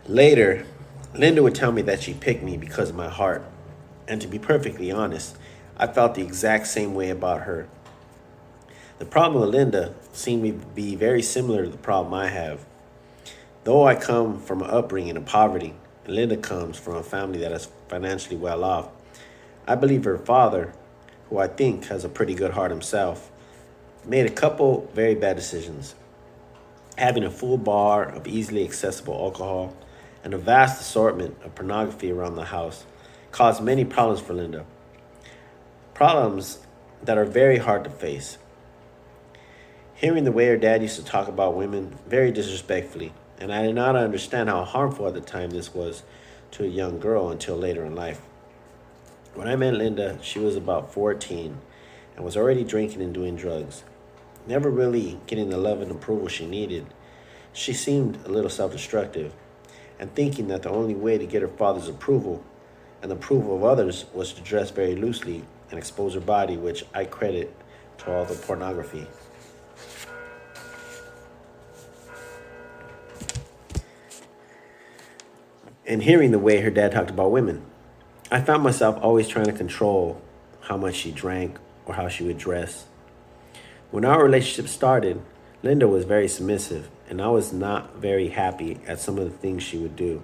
Later, Linda would tell me that she picked me because of my heart. And to be perfectly honest, I felt the exact same way about her. The problem with Linda seemed to be very similar to the problem I have. Though I come from an upbringing of poverty, and Linda comes from a family that is financially well off, I believe her father, who I think has a pretty good heart himself, made a couple very bad decisions. Having a full bar of easily accessible alcohol and a vast assortment of pornography around the house caused many problems for Linda. Problems that are very hard to face. Hearing the way her dad used to talk about women very disrespectfully, and I did not understand how harmful at the time this was to a young girl until later in life. When I met Linda, she was about 14 and was already drinking and doing drugs. Never really getting the love and approval she needed, she seemed a little self destructive and thinking that the only way to get her father's approval and the approval of others was to dress very loosely and expose her body, which I credit to all the pornography. And hearing the way her dad talked about women, I found myself always trying to control how much she drank or how she would dress. When our relationship started, Linda was very submissive, and I was not very happy at some of the things she would do.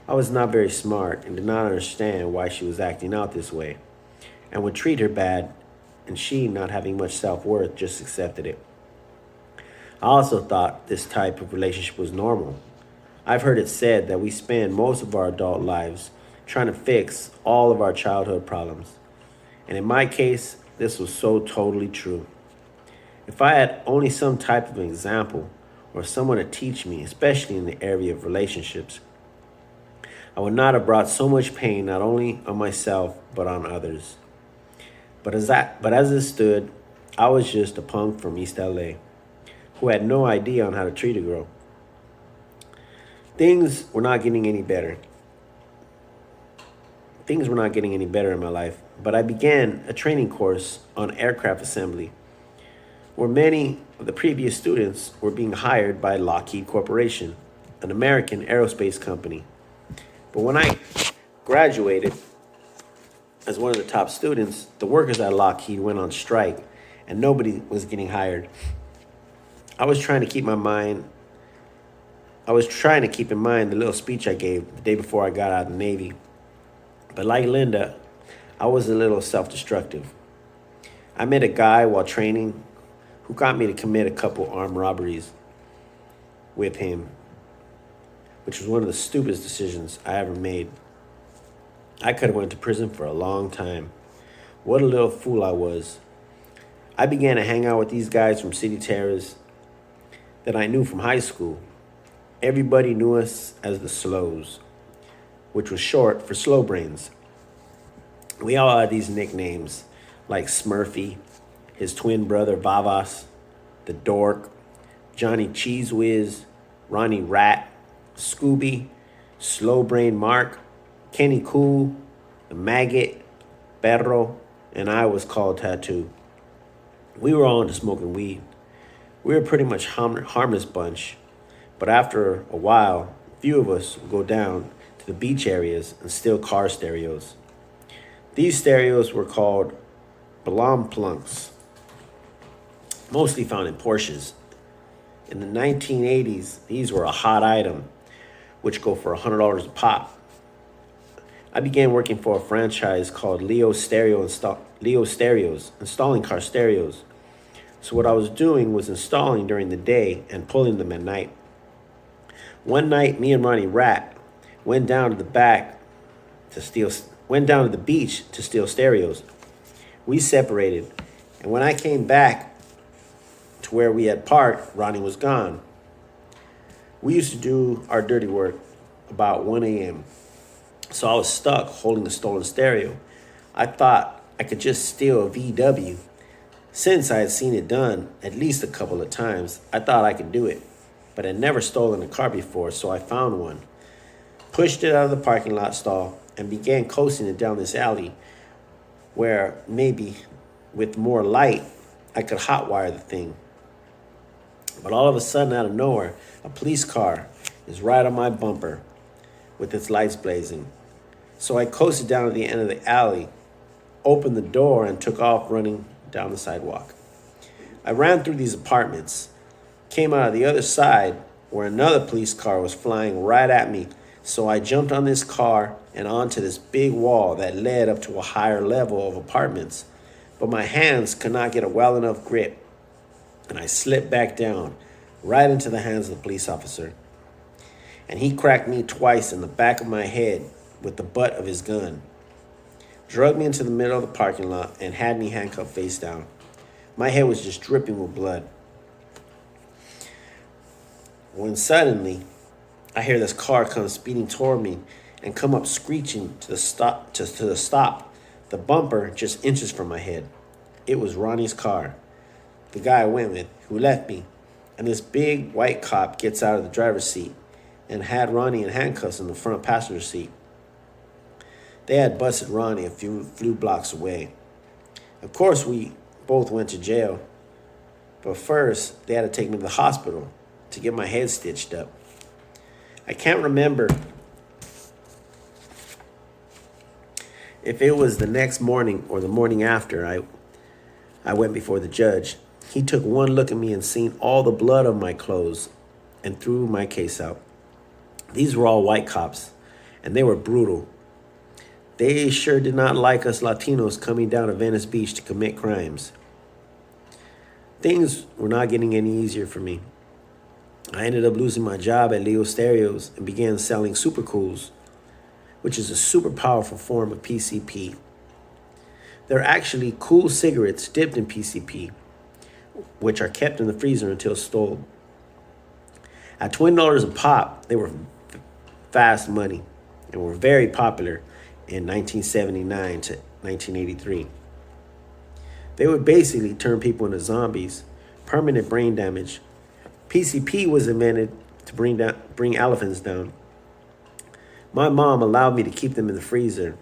I was not very smart and did not understand why she was acting out this way, and would treat her bad, and she, not having much self worth, just accepted it. I also thought this type of relationship was normal. I've heard it said that we spend most of our adult lives trying to fix all of our childhood problems. And in my case, this was so totally true. If I had only some type of an example or someone to teach me, especially in the area of relationships, I would not have brought so much pain not only on myself but on others. But as it stood, I was just a punk from East L.A. who had no idea on how to treat a girl. Things were not getting any better. Things were not getting any better in my life, but I began a training course on aircraft assembly, where many of the previous students were being hired by Lockheed Corporation, an American aerospace company. But when I graduated as one of the top students, the workers at Lockheed went on strike and nobody was getting hired. I was trying to keep my mind I was trying to keep in mind the little speech I gave the day before I got out of the Navy. But like Linda, I was a little self destructive. I met a guy while training who got me to commit a couple armed robberies with him, which was one of the stupidest decisions I ever made. I could have went to prison for a long time. What a little fool I was. I began to hang out with these guys from City Terrace that I knew from high school. Everybody knew us as the Slows, which was short for slow brains. We all had these nicknames like Smurfy, his twin brother Vavas, the Dork, Johnny Cheese Whiz, Ronnie Rat, Scooby, Slow Brain Mark, Kenny Cool, the Maggot, Perro, and I was called Tattoo. We were all into smoking weed. We were pretty much harmless bunch, but after a while, a few of us would go down to the beach areas and steal car stereos. These stereos were called Blanc Plunks, mostly found in Porsches. In the 1980s, these were a hot item, which go for $100 a pop. I began working for a franchise called Leo Stereos, installing car stereos. So what I was doing was installing during the day and pulling them at night. One night, me and Ronnie Rat went down to the back to steal, went down to the beach to steal stereos. We separated, and when I came back to where we had parked, Ronnie was gone. We used to do our dirty work about 1 a.m., so I was stuck holding the stolen stereo. I thought I could just steal a VW. Since I had seen it done at least a couple of times, I thought I could do it, but I'd never stolen a car before, so I found one, pushed it out of the parking lot stall, and began coasting it down this alley where maybe with more light, I could hotwire the thing. But all of a sudden, out of nowhere, a police car is right on my bumper with its lights blazing. So I coasted down to the end of the alley, opened the door, and took off running down the sidewalk. I ran through these apartments, came out of the other side where another police car was flying right at me. So I jumped on this car and onto this big wall that led up to a higher level of apartments. But my hands could not get a well enough grip, and I slipped back down right into the hands of the police officer. And he cracked me twice in the back of my head with the butt of his gun, drugged me into the middle of the parking lot, and had me handcuffed face down. My head was just dripping with blood. When suddenly, I hear this car come speeding toward me and come up screeching to the stop. The bumper just inches from my head. It was Ronnie's car, the guy I went with, who left me. And this big white cop gets out of the driver's seat and had Ronnie in handcuffs in the front passenger seat. They had busted Ronnie a few blocks away. Of course, we both went to jail. But first, they had to take me to the hospital to get my head stitched up. I can't remember if it was the next morning or the morning after I went before the judge. He took one look at me and seen all the blood on my clothes and threw my case out. These were all white cops, and they were brutal. They sure did not like us Latinos coming down to Venice Beach to commit crimes. Things were not getting any easier for me. I ended up losing my job at Leo Stereos and began selling Super Cools, which is a super powerful form of PCP. They're actually cool cigarettes dipped in PCP, which are kept in the freezer until stolen. At $20 a pop, they were fast money and were very popular in 1979 to 1983. They would basically turn people into zombies, permanent brain damage. PCP was invented to bring elephants down. My mom allowed me to keep them in the freezer.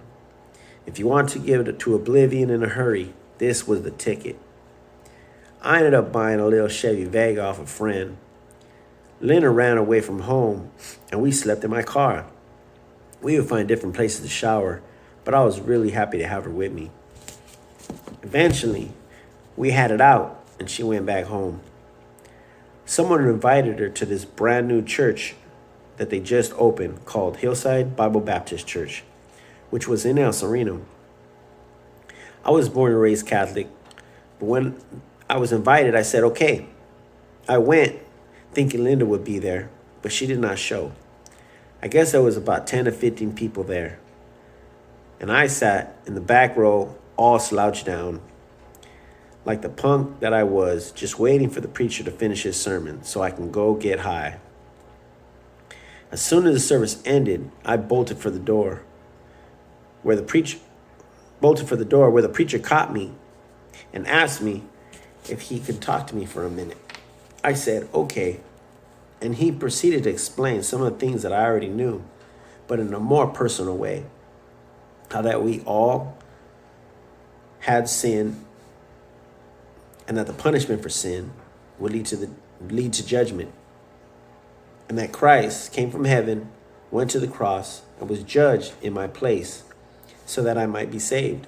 If you want to give it to oblivion in a hurry, this was the ticket. I ended up buying a little Chevy Vega off a friend. Lena ran away from home, and we slept in my car. We would find different places to shower, but I was really happy to have her with me. Eventually, we had it out, and she went back home. Someone invited her to this brand new church that they just opened called Hillside Bible Baptist Church, which was in El Sereno. I was born and raised Catholic, but when I was invited, I said, okay. I went thinking Linda would be there, but she did not show. I guess there was about 10 to 15 people there. And I sat in the back row, all slouched down, like the punk that I was, just waiting for the preacher to finish his sermon so I can go get high. As soon as the service ended, I bolted for the door where the preacher caught me and asked me if he could talk to me for a minute. I said, okay. And he proceeded to explain some of the things that I already knew, but in a more personal way. How that we all had sin, and that the punishment for sin would lead to judgment. And that Christ came from heaven, went to the cross, and was judged in my place so that I might be saved.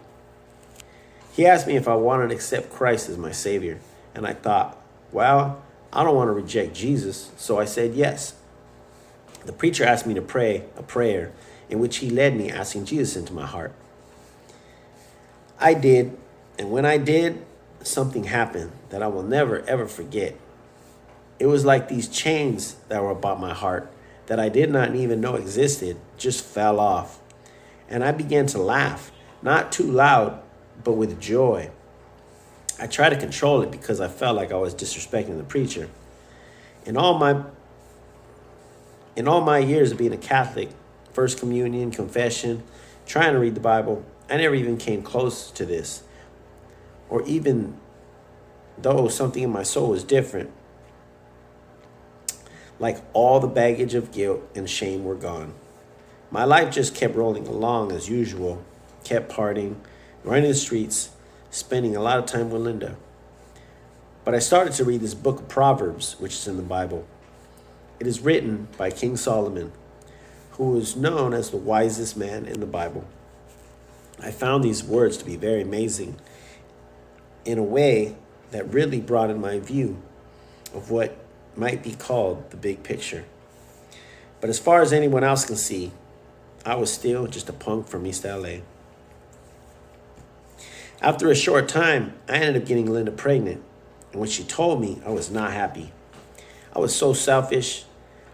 He asked me if I wanted to accept Christ as my Savior. And I thought, well, I don't want to reject Jesus, so I said yes. The preacher asked me to pray a prayer in which he led me asking Jesus into my heart. I did, and when I did, something happened that I will never, ever forget. It was like these chains that were about my heart that I did not even know existed just fell off. And I began to laugh, not too loud, but with joy. I tried to control it because I felt like I was disrespecting the preacher. In all my years of being a Catholic, First Communion, confession, trying to read the Bible, I never even came close to this. Or even though something in my soul was different, like all the baggage of guilt and shame were gone. My life just kept rolling along as usual, kept partying, running the streets, spending a lot of time with Linda. But I started to read this book of Proverbs, which is in the Bible. It is written by King Solomon, who is known as the wisest man in the Bible. I found these words to be very amazing in a way that really broadened my view of what might be called the big picture. But as far as anyone else can see, I was still just a punk from East L.A. After a short time, I ended up getting Linda pregnant, and when she told me, I was not happy. I was so selfish.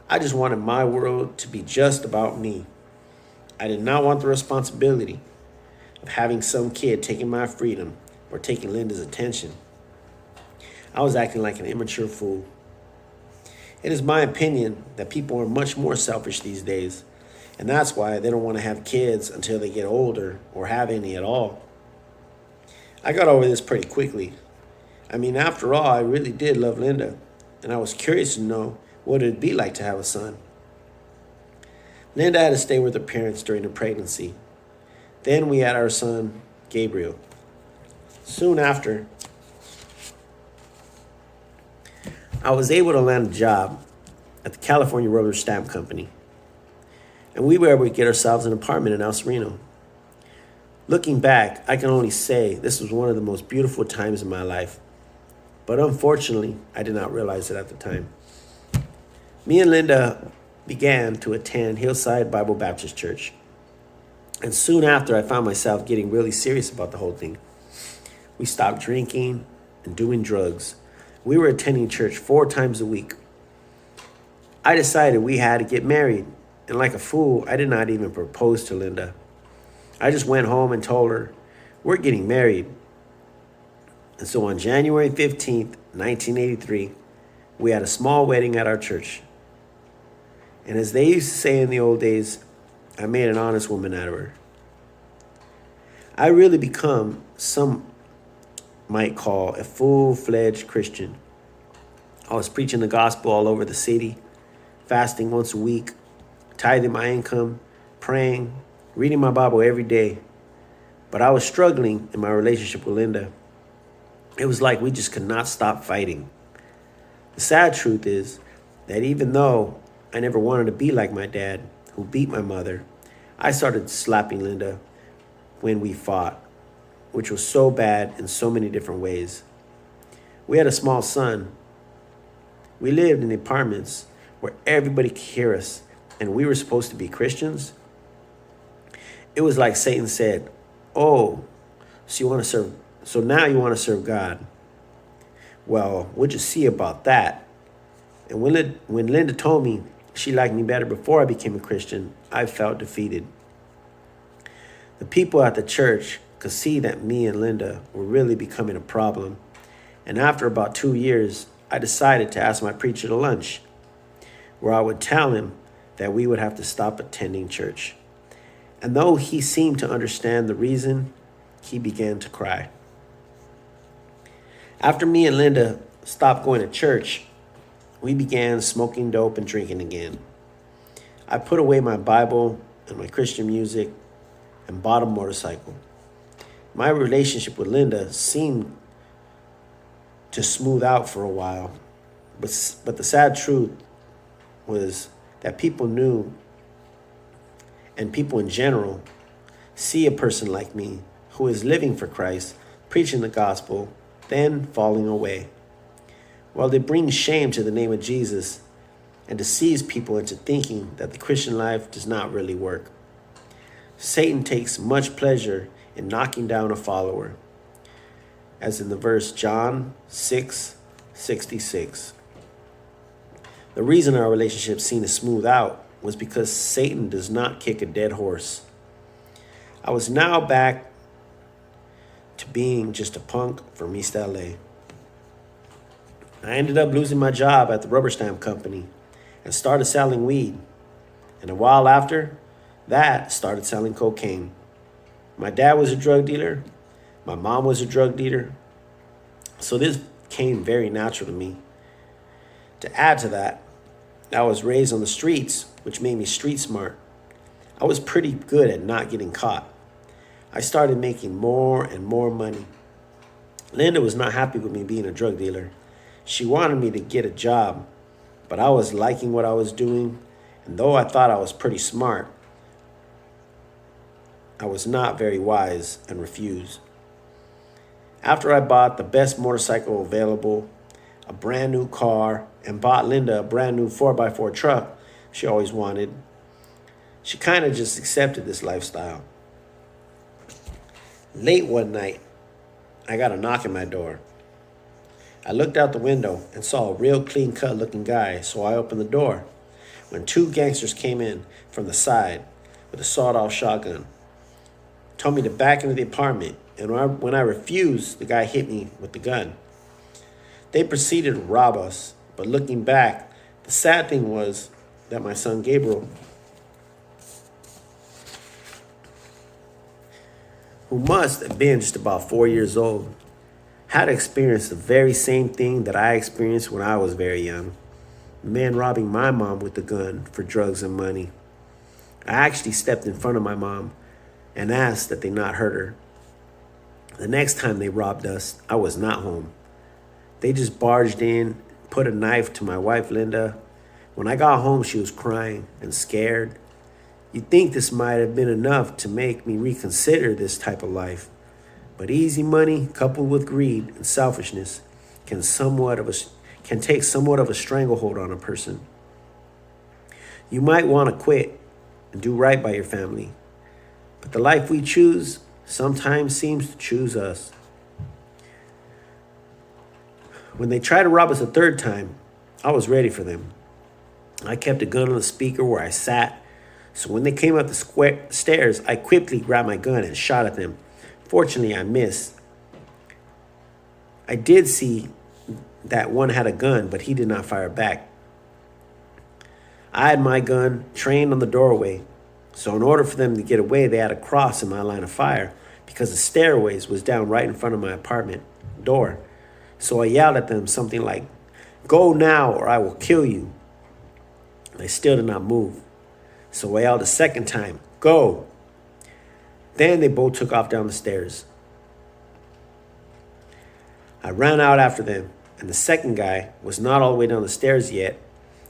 I just wanted my world to be just about me. I did not want the responsibility of having some kid taking my freedom or taking Linda's attention. I was acting like an immature fool. It is my opinion that people are much more selfish these days, and that's why they don't want to have kids until they get older or have any at all. I got over this pretty quickly. I mean, after all, I really did love Linda, and I was curious to know what it would be like to have a son. Linda had to stay with her parents during her pregnancy. Then we had our son, Gabriel. Soon after, I was able to land a job at the California Rubber Stamp Company, and we were able to get ourselves an apartment in El Sereno. Looking back, I can only say this was one of the most beautiful times in my life, but unfortunately, I did not realize it at the time. Me and Linda began to attend Hillside Bible Baptist Church, and soon after, I found myself getting really serious about the whole thing. We stopped drinking and doing drugs. We were attending church 4 times a week. I decided we had to get married, and like a fool, I did not even propose to Linda. I just went home and told her, we're getting married. And so on January 15th, 1983, we had a small wedding at our church. And as they used to say in the old days, I made an honest woman out of her. I really become some might call a full-fledged Christian. I was preaching the gospel all over the city, fasting once a week, tithing my income, praying, reading my Bible every day. But I was struggling in my relationship with Linda. It was like we just could not stop fighting. The sad truth is that even though I never wanted to be like my dad, who beat my mother, I started slapping Linda when we fought, which was so bad in so many different ways. We had a small son. We lived in apartments where everybody could hear us, and we were supposed to be Christians. It was like Satan said, "Oh, so now you want to serve God. Well, we'll just see about that." And when Linda told me she liked me better before I became a Christian, I felt defeated. The people at the church could see that me and Linda were really becoming a problem. And after about 2 years, I decided to ask my preacher to lunch, where I would tell him that we would have to stop attending church. And though he seemed to understand the reason, he began to cry. After me and Linda stopped going to church, we began smoking dope and drinking again. I put away my Bible and my Christian music and bought a motorcycle. My relationship with Linda seemed to smooth out for a while, but the sad truth was that people knew, and people in general, see a person like me who is living for Christ, preaching the gospel, then falling away. Well, they bring shame to the name of Jesus and deceives people into thinking that the Christian life does not really work. Satan takes much pleasure in knocking down a follower, as in the verse John 6:66. The reason our relationship seemed to smooth out was because Satan does not kick a dead horse. I was now back to being just a punk from East L.A. I ended up losing my job at the rubber stamp company and started selling weed. And a while after that, started selling cocaine. My dad was a drug dealer. My mom was a drug dealer. So this came very natural to me. To add to that, I was raised on the streets, which made me street smart. I was pretty good at not getting caught. I started making more and more money. Linda was not happy with me being a drug dealer. She wanted me to get a job, but I was liking what I was doing, and though I thought I was pretty smart, I was not very wise and refused. After I bought the best motorcycle available, a brand new car, and bought Linda a brand new 4x4 truck she always wanted, she kind of just accepted this lifestyle. Late one night, I got a knock at my door. I looked out the window and saw a real clean cut looking guy, so I opened the door when two gangsters came in from the side with a sawed off shotgun, told me to back into the apartment, and when I refused, the guy hit me with the gun. They proceeded to rob us, but looking back, the sad thing was that my son Gabriel, who must have been just about 4 years old, had experienced the very same thing that I experienced when I was very young. A man robbing my mom with a gun for drugs and money. I actually stepped in front of my mom and asked that they not hurt her. The next time they robbed us, I was not home. They just barged in, put a knife to my wife, Linda. When I got home, she was crying and scared. You'd think this might have been enough to make me reconsider this type of life. But easy money coupled with greed and selfishness can take somewhat of a stranglehold on a person. You might want to quit and do right by your family, but the life we choose sometimes seems to choose us. When they tried to rob us a third time, I was ready for them. I kept a gun on the speaker where I sat, so when they came up the stairs, I quickly grabbed my gun and shot at them. Fortunately, I missed. I did see that one had a gun, but he did not fire back. I had my gun trained on the doorway, so in order for them to get away, they had to cross in my line of fire because the stairways was down right in front of my apartment door. So I yelled at them something like, "Go now or I will kill you." They still did not move. So I yelled a second time, "Go." Then they both took off down the stairs. I ran out after them, and the second guy was not all the way down the stairs yet.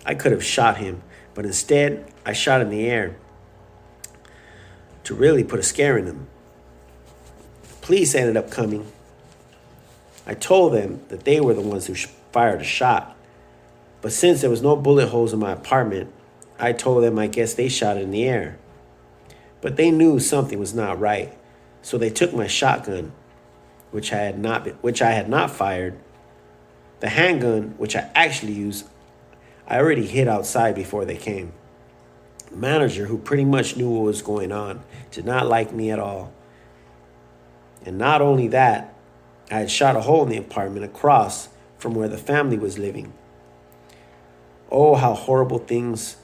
I could have shot him, but instead I shot in the air to really put a scare in them. Police ended up coming. I told them that they were the ones who fired a shot, but since there was no bullet holes in my apartment, I told them I guess they shot it in the air. But they knew something was not right, so they took my shotgun, which I had not fired. The handgun, which I actually used, I already hid outside before they came. The manager, who pretty much knew what was going on, did not like me at all. And not only that, I had shot a hole in the apartment across from where the family was living. Oh, how horrible things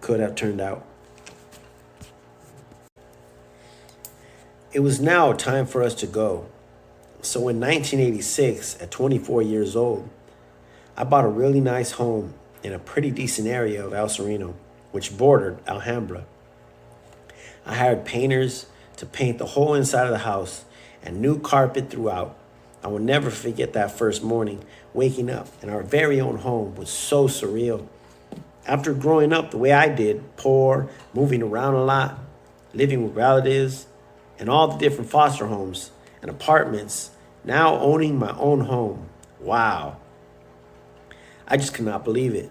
could have turned out. It was now time for us to go. So in 1986, at 24 years old, I bought a really nice home in a pretty decent area of El Sereno, which bordered Alhambra. I hired painters to paint the whole inside of the house and new carpet throughout. I will never forget that first morning, waking up in our very own home was so surreal. After growing up the way I did, poor, moving around a lot, living with relatives, and all the different foster homes and apartments, now owning my own home. Wow. I just could not believe it.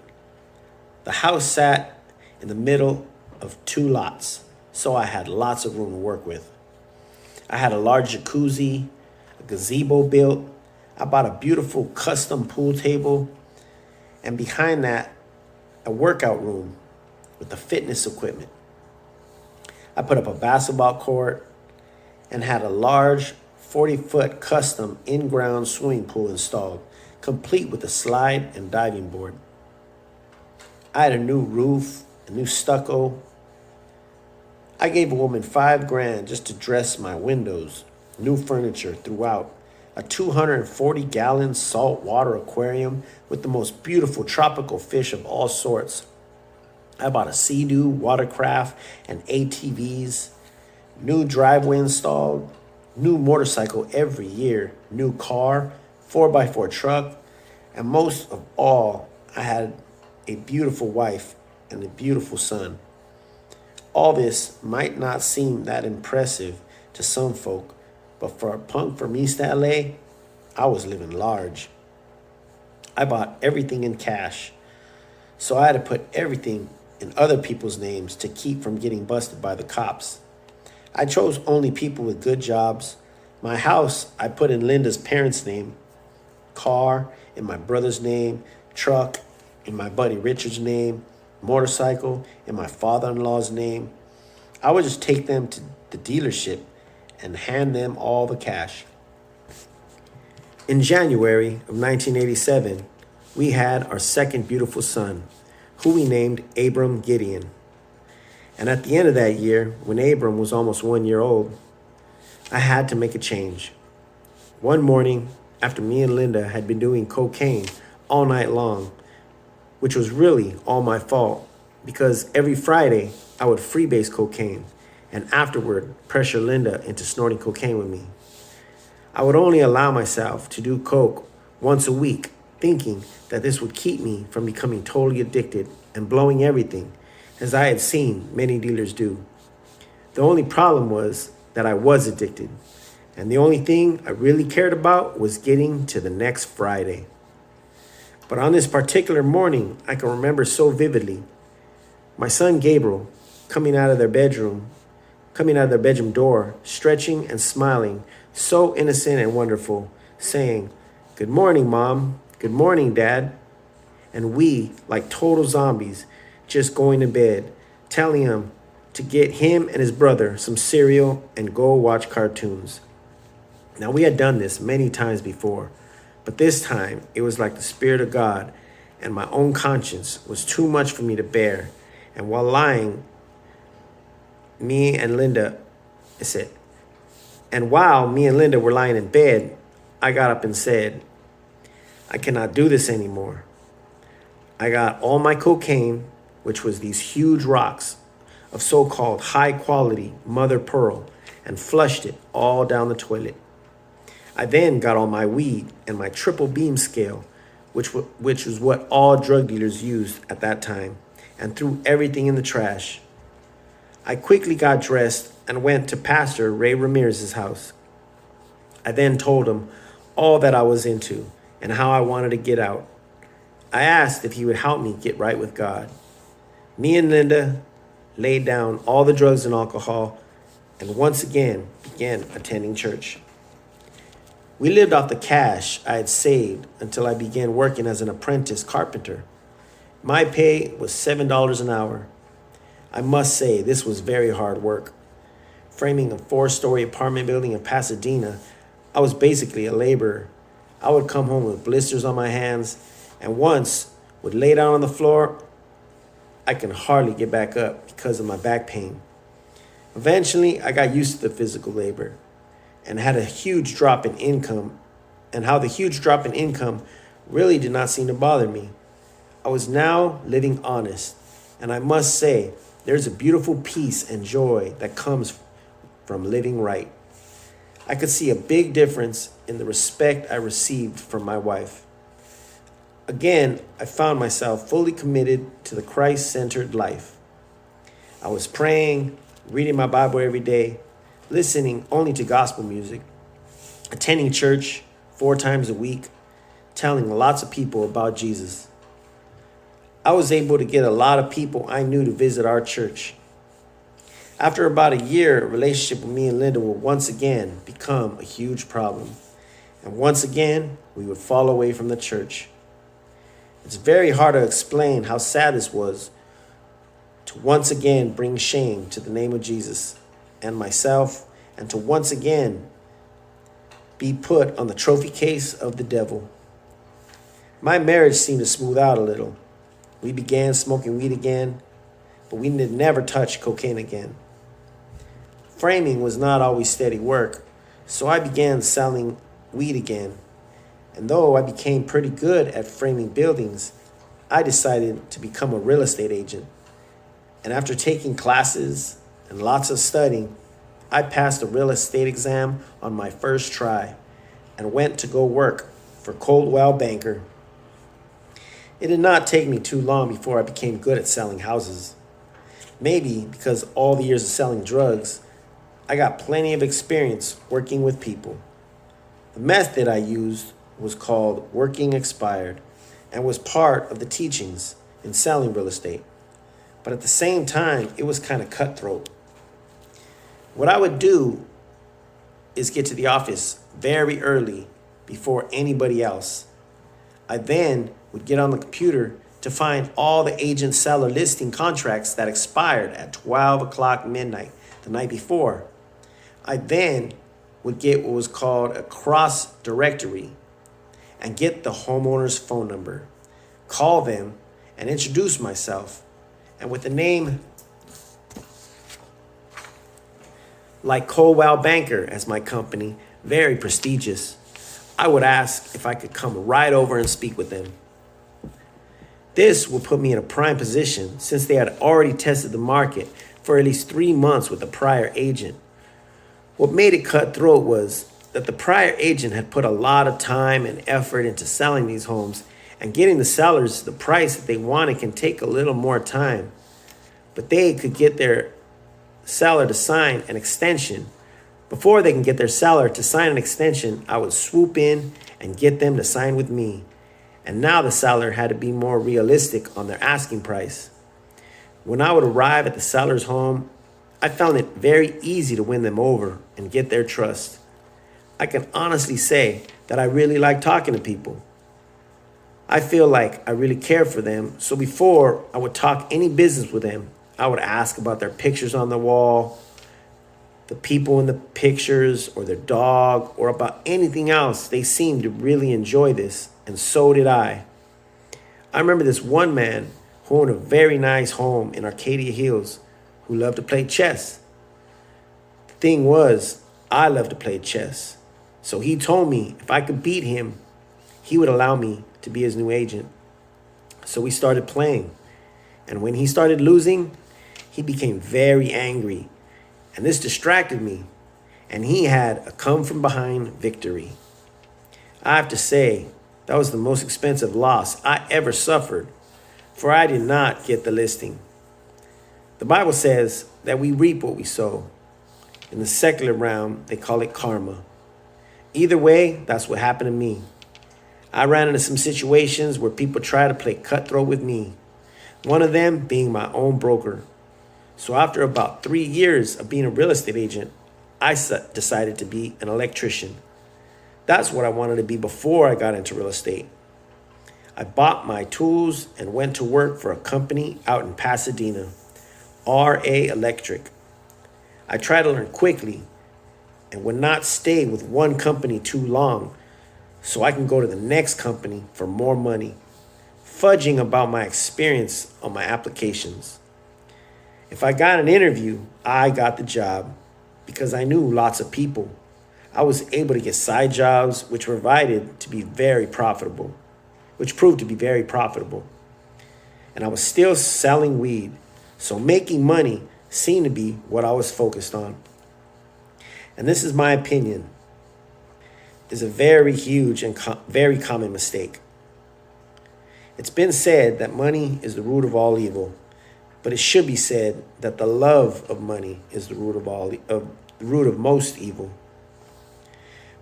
The house sat in the middle of two lots, so I had lots of room to work with. I had a large jacuzzi, a gazebo built. I bought a beautiful custom pool table, and behind that, a workout room with the fitness equipment. I put up a basketball court and had a large 40-foot custom in-ground swimming pool installed, complete with a slide and diving board. I had a new roof, a new stucco. I gave a woman $5,000 just to dress my windows, new furniture throughout, a 240-gallon saltwater aquarium with the most beautiful tropical fish of all sorts. I bought a Sea-Doo, watercraft, and ATVs, new driveway installed, new motorcycle every year, new car, 4x4 truck, and most of all, I had a beautiful wife, and a beautiful son. All this might not seem that impressive to some folk, but for a punk from East LA, I was living large. I bought everything in cash, so I had to put everything in other people's names to keep from getting busted by the cops. I chose only people with good jobs. My house, I put in Linda's parents' name, car in my brother's name, truck in my buddy Richard's name, motorcycle in my father-in-law's name. I would just take them to the dealership and hand them all the cash. In January of 1987, we had our second beautiful son, who we named Abram Gideon. And at the end of that year, when Abram was almost 1 year old, I had to make a change. One morning, after me and Linda had been doing cocaine all night long, which was really all my fault, because every Friday I would freebase cocaine and afterward pressure Linda into snorting cocaine with me. I would only allow myself to do coke once a week, thinking that this would keep me from becoming totally addicted and blowing everything, as I had seen many dealers do. The only problem was that I was addicted, and the only thing I really cared about was getting to the next Friday. But on this particular morning, I can remember so vividly, my son Gabriel coming out of their bedroom door, stretching and smiling, so innocent and wonderful, saying, "Good morning, Mom. Good morning, Dad." And we, like total zombies, just going to bed, telling him to get him and his brother some cereal and go watch cartoons. Now, we had done this many times before, but this time it was like the Spirit of God and my own conscience was too much for me to bear. And while me and Linda were lying in bed, I got up and said, "I cannot do this anymore." I got all my cocaine, which was these huge rocks of so-called high-quality mother pearl, and flushed it all down the toilet. I then got all my weed and my triple beam scale, which was what all drug dealers used at that time, and threw everything in the trash. I quickly got dressed and went to Pastor Ray Ramirez's house. I then told him all that I was into and how I wanted to get out. I asked if he would help me get right with God. Me and Linda laid down all the drugs and alcohol and once again began attending church. We lived off the cash I had saved until I began working as an apprentice carpenter. My pay was $7 an hour. I must say this was very hard work. Framing a 4-story apartment building in Pasadena, I was basically a laborer. I would come home with blisters on my hands and once would lay down on the floor. I can hardly get back up because of my back pain. Eventually, I got used to the physical labor and had a huge drop in income, and how the huge drop in income really did not seem to bother me. I was now living honest, and I must say, there's a beautiful peace and joy that comes from living right. I could see a big difference in the respect I received from my wife. Again, I found myself fully committed to the Christ-centered life. I was praying, reading my Bible every day, listening only to gospel music, attending church 4 times a week, telling lots of people about Jesus. I was able to get a lot of people I knew to visit our church. After about a year, a relationship with me and Linda would once again become a huge problem. And once again, we would fall away from the church. It's very hard to explain how sad this was to once again bring shame to the name of Jesus and myself, and to once again be put on the trophy case of the devil. My marriage seemed to smooth out a little. We began smoking weed again, but we never touched cocaine again. Framing was not always steady work, so I began selling weed again. And though I became pretty good at framing buildings, I decided to become a real estate agent. And after taking classes and lots of studying, I passed the real estate exam on my first try and went to go work for Coldwell Banker. It did not take me too long before I became good at selling houses. Maybe because all the years of selling drugs, I got plenty of experience working with people. The method I used was called working expired and was part of the teachings in selling real estate. But at the same time, it was kind of cutthroat. What I would do is get to the office very early before anybody else. I then would get on the computer to find all the agent seller listing contracts that expired at 12 o'clock midnight the night before. I then would get what was called a cross directory and get the homeowner's phone number, call them, and introduce myself. And with a name like Coldwell Banker as my company, very prestigious, I would ask if I could come right over and speak with them. This would put me in a prime position since they had already tested the market for at least 3 months with the prior agent. What made it cutthroat was that the prior agent had put a lot of time and effort into selling these homes, and getting the sellers the price that they wanted can take a little more time. But they could get their seller to sign an extension. Before they can get their seller to sign an extension, I would swoop in and get them to sign with me. And now the seller had to be more realistic on their asking price. When I would arrive at the seller's home, I found it very easy to win them over and get their trust. I can honestly say that I really like talking to people. I feel like I really care for them, so before I would talk any business with them, I would ask about their pictures on the wall, the people in the pictures, or their dog, or about anything else. They seemed to really enjoy this, and so did I. I remember this one man who owned a very nice home in Arcadia Hills who loved to play chess. The thing was, I loved to play chess. So he told me if I could beat him, he would allow me to be his new agent. So we started playing. And when he started losing, he became very angry. And this distracted me. And he had a come from behind victory. I have to say, that was the most expensive loss I ever suffered, for I did not get the listing. The Bible says that we reap what we sow. In the secular realm, they call it karma. Either way, that's what happened to me. I ran into some situations where people try to play cutthroat with me, one of them being my own broker. So after about 3 years of being a real estate agent, I decided to be an electrician. That's what I wanted to be before I got into real estate. I bought my tools and went to work for a company out in Pasadena, R.A. Electric. I tried to learn quickly and would not stay with one company too long so I can go to the next company for more money, fudging about my experience on my applications. If I got an interview, I got the job because I knew lots of people. I was able to get side jobs which proved to be very profitable. And I was still selling weed, so making money seemed to be what I was focused on. And this is my opinion, is a very huge and very common mistake. It's been said that money is the root of all evil, but it should be said that the love of money is the root of most evil.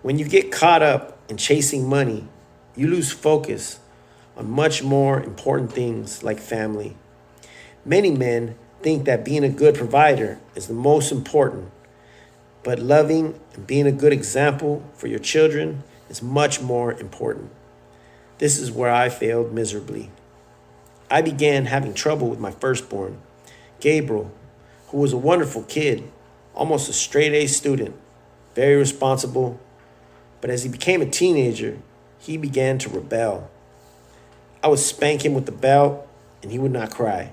When you get caught up in chasing money, you lose focus on much more important things like family. Many men think that being a good provider is the most important, but loving and being a good example for your children is much more important. This is where I failed miserably. I began having trouble with my firstborn, Gabriel, who was a wonderful kid, almost a straight A student, very responsible. But as he became a teenager, he began to rebel. I would spank him with the belt, and he would not cry.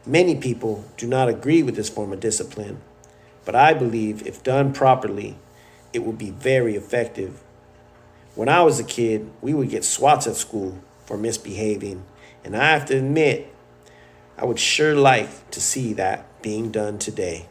Many people do not agree with this form of discipline, but I believe if done properly, it will be very effective. When I was a kid, we would get swats at school for misbehaving, and I have to admit, I would sure like to see that being done today.